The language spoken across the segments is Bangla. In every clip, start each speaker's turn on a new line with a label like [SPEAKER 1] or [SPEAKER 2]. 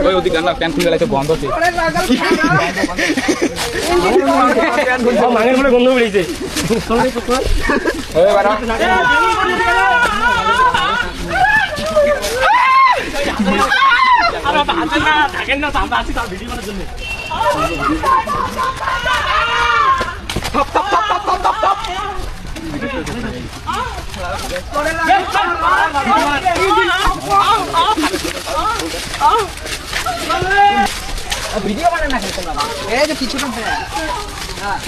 [SPEAKER 1] ওই ওদিকে না প্যান খুলে গেছে বন্ধ আছে
[SPEAKER 2] মাঙের বলে গন্ধ বেরিয়েছে থাকেন না আমরা আছি তার ভিডিও করার জন্য
[SPEAKER 3] ভিডিও বানান না তোমরা এই যে পিছনে হ্যাঁ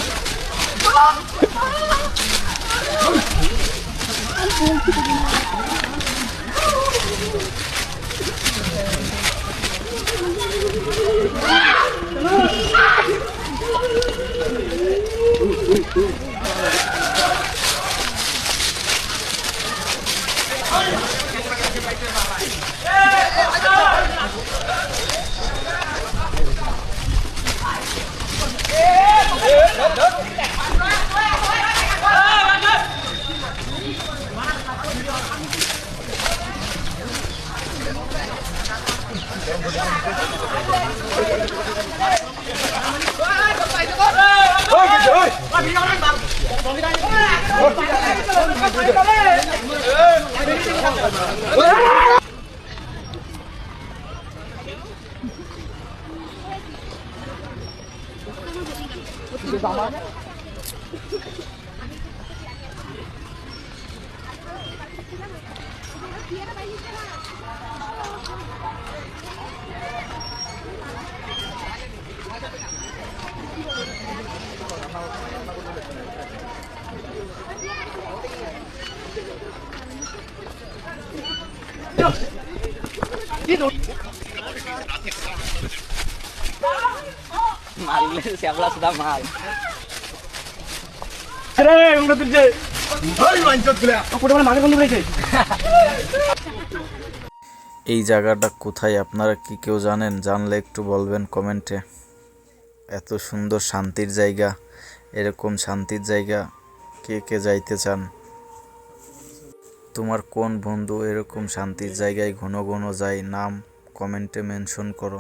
[SPEAKER 3] মারলে শ্যামলা সুদা মাল
[SPEAKER 2] আরে আমরা তুলছে ওই মাইন্ডসেট গুলা ওপরে মানে মাঝে বন্ধ হয়েছে
[SPEAKER 4] এই জায়গাটা কোথায় আপনারা কি কেউ জানেন? জানলে একটু বলবেন কমেন্টে। এত সুন্দর শান্তির জায়গা, এরকম শান্তির জায়গা কে কে যাইতে চান? তোমার কোন বন্ধু এরকম শান্তির জায়গায় ঘন ঘন যায়? নাম কমেন্টে মেনশন করো।